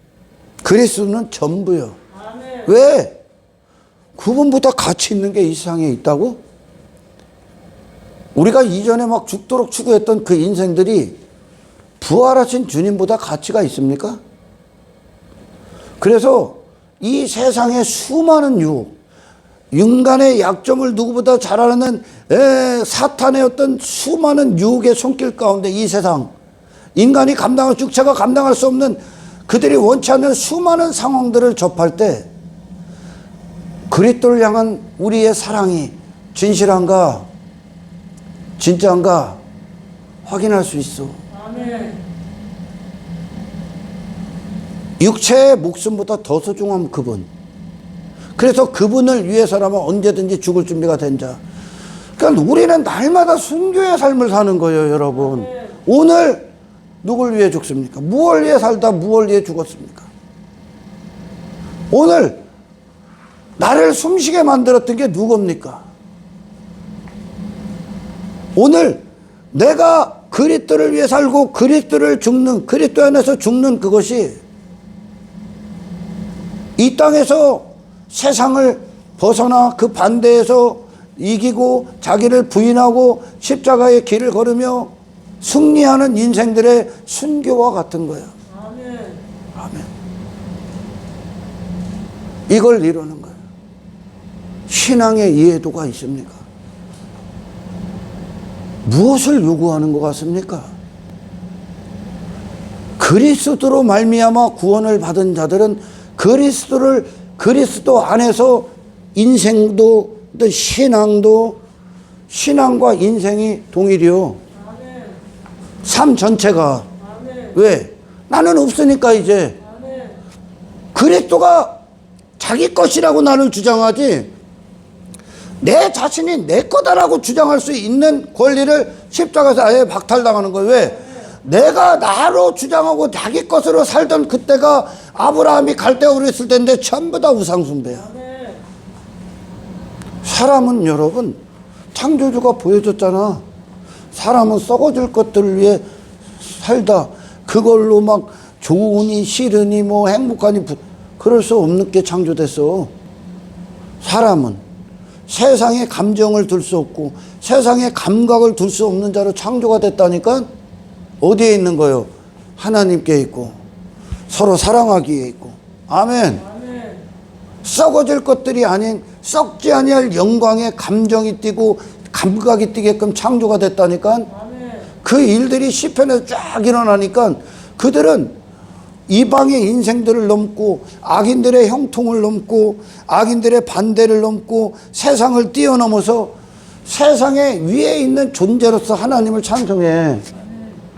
그리스도는 전부요. 아멘. 왜? 그분보다 가치 있는 게 이 세상에 있다고? 우리가 이전에 막 죽도록 추구했던 그 인생들이 부활하신 주님보다 가치가 있습니까? 그래서 이 세상의 수많은 유혹, 인간의 약점을 누구보다 잘 아는 사탄의 어떤 수많은 유혹의 손길 가운데 이 세상, 인간이 감당할, 육체가 감당할 수 없는 그들이 원치 않는 수많은 상황들을 접할 때 그리스도를 향한 우리의 사랑이 진실한가, 진짜인가 확인할 수 있어. 아멘. 육체의 목숨보다 더 소중한 그분. 그래서 그분을 위해서라면 언제든지 죽을 준비가 된 자. 그러니까 우리는 날마다 순교의 삶을 사는 거예요, 여러분. 오늘 누굴 위해 죽습니까? 무엇을 위해 살다 무엇을 위해 죽었습니까? 오늘 나를 숨쉬게 만들었던 게 누굽니까? 오늘 내가 그리스도를 위해 살고 그리스도를 죽는, 그리스도 안에서 죽는 그것이 이 땅에서 세상을 벗어나 그 반대에서 이기고 자기를 부인하고 십자가의 길을 걸으며 승리하는 인생들의 순교와 같은 거야. 아멘. 아멘. 이걸 이루는 거예요. 신앙의 이해도가 있습니까? 무엇을 요구하는 것 같습니까? 그리스도로 말미암아 구원을 받은 자들은 그리스도 안에서 인생도 또 신앙과 인생이 동일이요. 아멘. 삶 전체가. 아멘. 왜? 나는 없으니까 이제. 아멘. 그리스도가 자기 것이라고 나를 주장하지 내 자신이 내 거다라고 주장할 수 있는 권리를 십자가에서 아예 박탈당하는 거예요. 왜? 내가 나로 주장하고 자기 것으로 살던 그때가 아브라함이 갈대우르 있을 때인데 전부 다 우상숭배야. 아멘. 사람은 여러분 창조주가 보여줬잖아. 사람은 썩어질 것들을 위해 살다 그걸로 막 좋으니 싫으니 뭐 행복하니 그럴 수 없는 게 창조됐어. 사람은 세상에 감정을 둘 수 없고 세상에 감각을 둘 수 없는 자로 창조가 됐다니까. 어디에 있는 거요? 하나님께 있고 서로 사랑하기에 있고. 아멘. 아멘. 썩어질 것들이 아닌 썩지 아니할 영광의 감정이 뛰고 감각이 뛰게끔 창조가 됐다니까. 아멘. 그 일들이 시편에서 쫙 일어나니까 그들은 이방의 인생들을 넘고 악인들의 형통을 넘고 악인들의 반대를 넘고 세상을 뛰어넘어서 세상에 위에 있는 존재로서 하나님을 찬송해.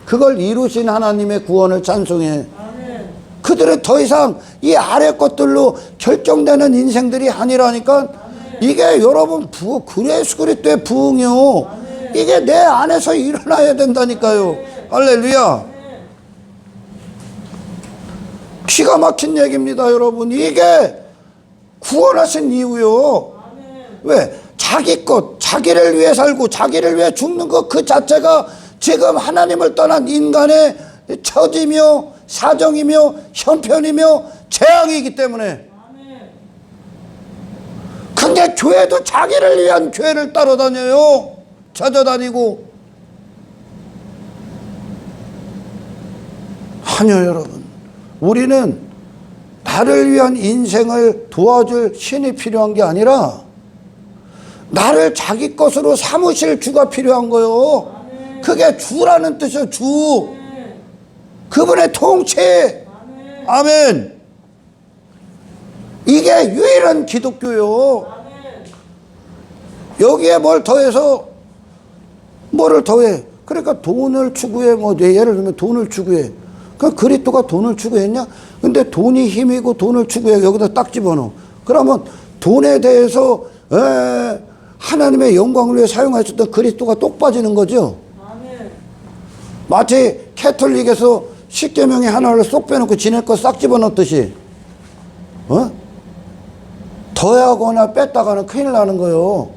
그걸 이루신 하나님의 구원을 찬송해. 아멘. 그들은 더 이상 이 아래 것들로 결정되는 인생들이 아니라니까. 이게 여러분 예수 그리스도의 부흥이요. 이게 내 안에서 일어나야 된다니까요. 할렐루야. 기가 막힌 얘기입니다, 여러분. 이게 구원하신 이유요. 왜? 자기 것, 자기를 위해 살고 자기를 위해 죽는 것 그 자체가 지금 하나님을 떠난 인간의 처지며 사정이며 형편이며 재앙이기 때문에. 근데 교회도 자기를 위한 교회를 따라다녀요. 찾아다니고. 아니요, 여러분. 우리는 나를 위한 인생을 도와줄 신이 필요한 게 아니라 나를 자기 것으로 삼으실 주가 필요한 거요. 그게 주라는 뜻이요. 주. 그분의 통치. 아멘. 이게 유일한 기독교요. 여기에 뭘 더해서 뭐를 더해. 그러니까 돈을 추구해. 뭐 예를 들면 돈을 추구해. 그 그리스도가 돈을 추구했냐? 근데 돈이 힘이고 돈을 추구해. 여기다 딱 집어넣어. 그러면 돈에 대해서 하나님의 영광을 위해 사용하셨던 그리스도가 똑 빠지는 거죠. 마치 캐톨릭에서 십계명의 하나를 쏙 빼놓고 지네 거 싹 집어넣듯이 더하거나 뺐다가는 큰일 나는 거예요.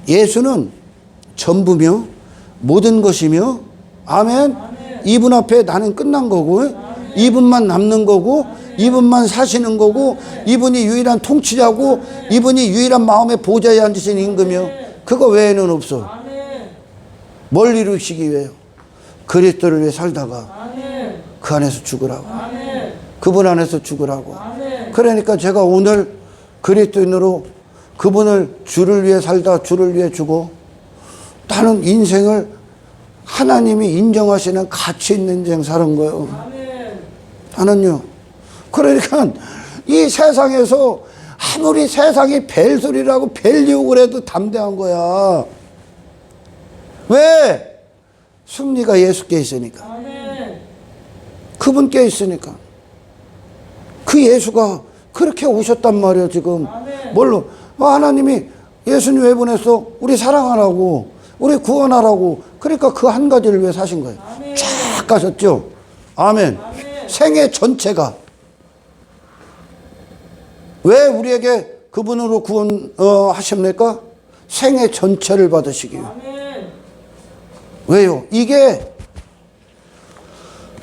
예수는 전부며 모든 것이며 아멘. 이분 앞에 나는 끝난 거고 이분만 남는 거고 이분만 사시는 거고 이분이 유일한 통치자고 이분이 유일한 마음의 보좌에 앉으신 임금이요. 그거 외에는 없어. 뭘 이루시기 위해요? 그리스도를 위해 살다가 그 안에서 죽으라고. 그분 안에서 죽으라고. 그러니까 제가 오늘 그리스도인으로 그분을 주를 위해 살다 주를 위해 주고 나는 인생을 하나님이 인정하시는 가치 있는 인생 사는 거예요. 나는요. 그러니까 이 세상에서 아무리 세상이 벨소리라고 벨리옥을 해도 담대한 거야. 왜? 승리가 예수께 있으니까. 그분께 있으니까. 그 예수가 그렇게 오셨단 말이에요, 지금. 뭘로? 하나님이 예수님 왜 보냈어? 우리 사랑하라고, 우리 구원하라고. 그러니까 그 한 가지를 위해 사신 거예요. 쫙 가셨죠? 아멘. 생애 전체가. 왜 우리에게 그분으로 구원하십니까? 생애 전체를 받으시기 위해. 왜요? 이게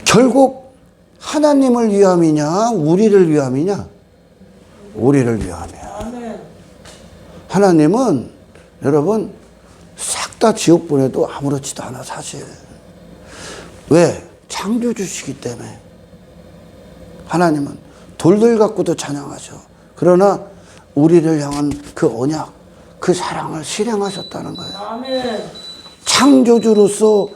결국 하나님을 위함이냐 우리를 위함이냐? 우리를 위함이야. 하나님은 여러분 싹 다 지옥 보내도 아무렇지도 않아 사실. 왜? 창조주시기 때문에. 하나님은 돌들 갖고도 찬양하셔. 그러나 우리를 향한 그 언약, 그 사랑을 실행하셨다는 거예요. 창조주로서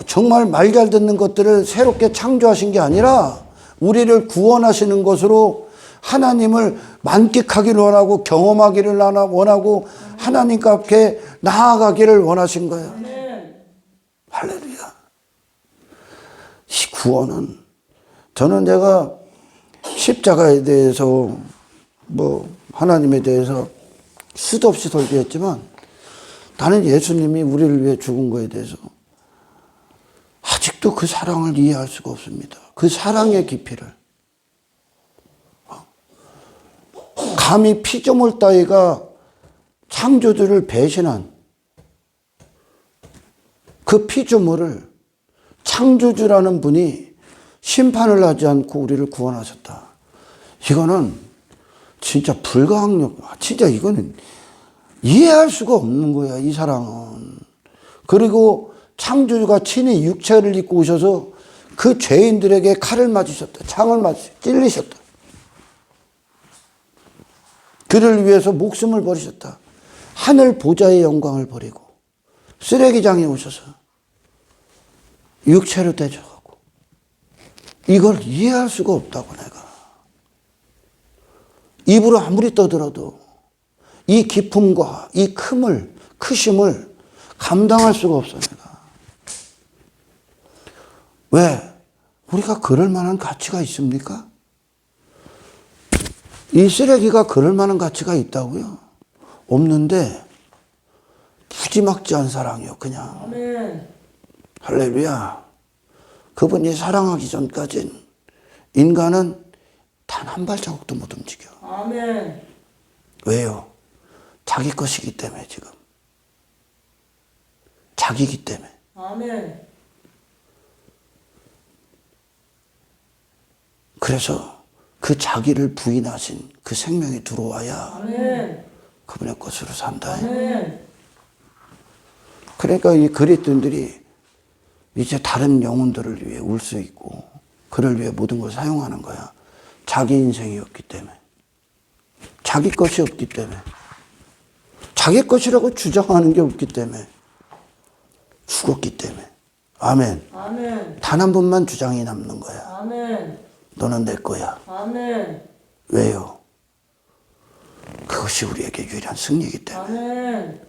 정말 말 잘 듣는 것들을 새롭게 창조하신 게 아니라 우리를 구원하시는 것으로 하나님을 만끽하기를 원하고 경험하기를 원하고 하나님과 함께 나아가기를 원하신 거예요. 할렐루야. 이 구원은 저는 제가 십자가에 대해서 뭐 하나님에 대해서 수도 없이 설교했지만 나는 예수님이 우리를 위해 죽은 거에 대해서 아직도 그 사랑을 이해할 수가 없습니다. 그 사랑의 깊이를. 감히 피조물 따위가 창조주를 배신한 그 피조물을 창조주라는 분이 심판을 하지 않고 우리를 구원하셨다. 이거는 진짜 불가항력, 진짜 이거는 이해할 수가 없는 거야, 이 사랑은. 그리고 창조주가 친히 육체를 입고 오셔서 그 죄인들에게 칼을 맞으셨다. 창을 맞으셨다. 찔리셨다. 그를 위해서 목숨을 버리셨다. 하늘 보좌의 영광을 버리고 쓰레기장에 오셔서 육체로 대적하고 이걸 이해할 수가 없다고 내가. 입으로 아무리 떠들어도 이 기품과 이 크심을 감당할 수가 없어 내가. 왜? 우리가 그럴 만한 가치가 있습니까? 이 쓰레기가 그럴 만한 가치가 있다고요? 없는데 푸짐막지한 사랑이요. 그냥. 아멘. 할렐루야. 그분이 사랑하기 전까진 인간은 단 한 발자국도 못 움직여. 아멘. 왜요? 자기 것이기 때문에 지금. 자기기 때문에. 아멘. 그래서 그 자기를 부인하신 그 생명이 들어와야 아멘. 그분의 것으로 산다. 아멘. 그러니까 이 그리스도인들이 이제 다른 영혼들을 위해 울 수 있고 그를 위해 모든 걸 사용하는 거야. 자기 인생이 없기 때문에. 자기 것이 없기 때문에. 자기 것이라고 주장하는 게 없기 때문에. 죽었기 때문에. 아멘. 아멘. 단 한 번만 주장이 남는 거야. 아멘. 너는 내 거야. 아멘. 왜요? 그것이 우리에게 유일한 승리이기 때문에. 아멘.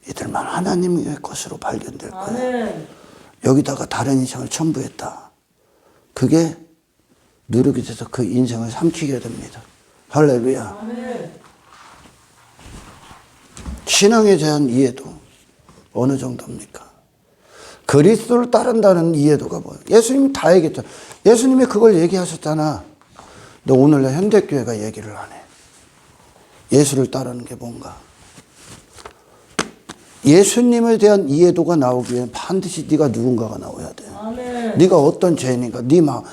이들만 하나님의 것으로 발견될 거야. 아멘. 여기다가 다른 인생을 첨부했다. 그게 누르게 돼서 그 인생을 삼키게 됩니다. 할렐루야. 아멘. 신앙에 대한 이해도 어느 정도입니까? 그리스도를 따른다는 이해도가 뭐예요? 예수님이 다 얘기했죠. 예수님이 그걸 얘기하셨잖아. 근데 오늘날 현대교회가 얘기를 안 해. 예수를 따르는 게 뭔가? 예수님에 대한 이해도가 나오기 위해 반드시 네가 누군가가 나와야 돼. 아멘. 네가 어떤 죄인인가? 네 마음.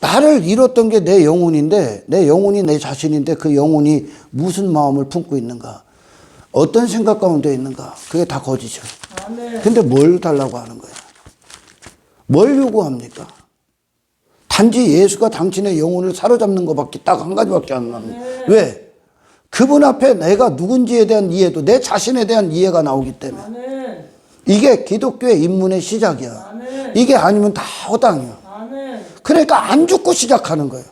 나를 잃었던 게 내 영혼인데, 내 영혼이 내 자신인데 그 영혼이 무슨 마음을 품고 있는가? 어떤 생각 가운데 있는가? 그게 다 거짓이야. 아멘. 근데 뭘 달라고 하는 거야? 뭘 요구합니까? 단지 예수가 당신의 영혼을 사로잡는 것밖에 딱 한 가지밖에 안 나는. 왜? 그분 앞에 내가 누군지에 대한 이해도, 내 자신에 대한 이해가 나오기 때문에. 아멘. 이게 기독교의 입문의 시작이야. 아멘. 이게 아니면 다 허당이야. 아멘. 그러니까 안 죽고 시작하는 거예요.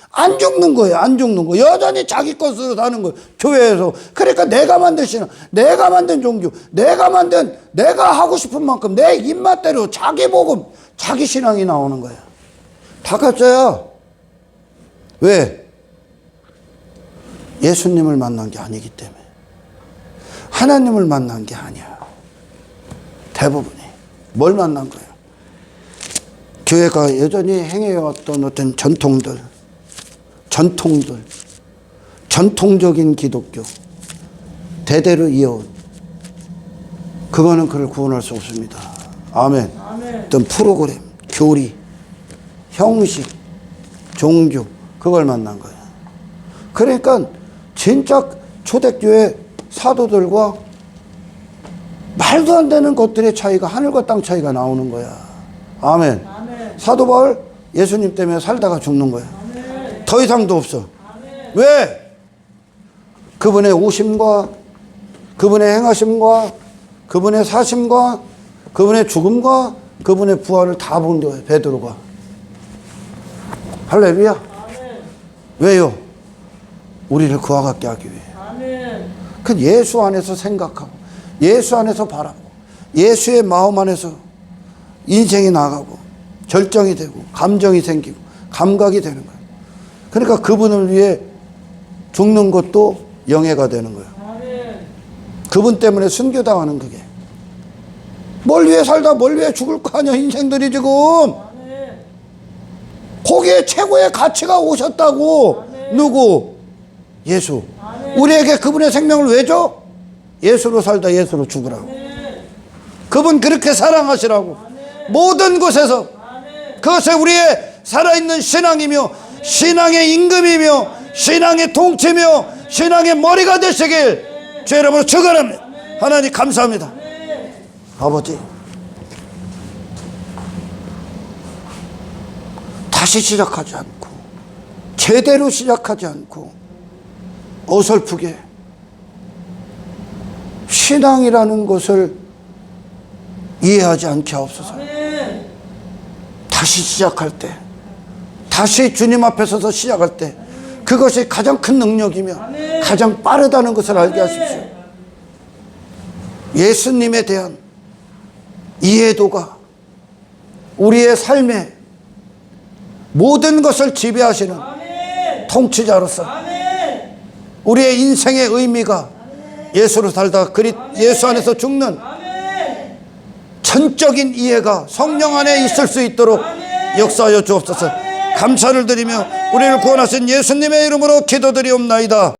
안 죽는 거예요. 안 죽는 거. 여전히 자기 것으로 사는 거예요. 교회에서. 그러니까 내가 만든 신앙, 내가 만든 종교, 내가 하고 싶은 만큼 내 입맛대로 자기 복음, 자기 신앙이 나오는 거예요. 다 가짜야. 왜? 예수님을 만난 게 아니기 때문에. 하나님을 만난 게 아니야. 대부분이. 뭘 만난 거예요? 교회가 여전히 행해왔던 어떤 전통적인 기독교, 대대로 이어온, 그거는 그를 구원할 수 없습니다. 아멘. 아멘. 어떤 프로그램, 교리, 형식, 종교, 그걸 만난 거예요. 그러니까 진짜 초대교회 사도들과 말도 안 되는 것들의 차이가, 하늘과 땅 차이가 나오는 거야. 아멘. 아멘. 사도 바울 예수님 때문에 살다가 죽는 거야. 아멘. 더 이상도 없어. 아멘. 왜? 그분의 오심과 그분의 행하심과 그분의 사심과 그분의 죽음과 그분의 부활을 다 본 거예요. 베드로가. 할렐루야. 아멘. 왜요? 우리를 그와 같게 하기 위해. 아멘. 그 예수 안에서 생각하고 예수 안에서 바라고 예수의 마음 안에서 인생이 나가고 결정이 되고 감정이 생기고 감각이 되는 거예요. 그러니까 그분을 위해 죽는 것도 영예가 되는 거예요. 아멘. 그분 때문에 순교당하는 그게. 뭘 위해 살다 뭘 위해 죽을 거 아니야 인생들이 지금. 아멘. 거기에 최고의 가치가 오셨다고. 아멘. 누구? 예수. 아멘. 우리에게 그분의 생명을 왜 줘? 예수로 살다 예수로 죽으라고. 아멘. 그분 그렇게 사랑하시라고. 모든 곳에서 아멘. 그것이 우리의 살아있는 신앙이며 신앙의 임금이며 신앙의 통치며 신앙의 머리가 되시길 주 여러분을 축원합니다. 하나님 감사합니다. 아버지, 다시 시작하지 않고 제대로 시작하지 않고 어설프게 신앙이라는 것을 이해하지 않게 하옵소서. 아멘. 다시 시작할 때, 다시 주님 앞에 서서 시작할 때 그것이 가장 큰 능력이며 가장 빠르다는 것을 알게 하십시오. 예수님에 대한 이해도가 우리의 삶에 모든 것을 지배하시는 아멘. 통치자로서 아멘. 우리의 인생의 의미가 예수로 살다가 예수 안에서 죽는 아멘. 전적인 이해가 성령 안에 있을 수 있도록 역사하여 주옵소서. 감사를 드리며 우리를 구원하신 예수님의 이름으로 기도드리옵나이다.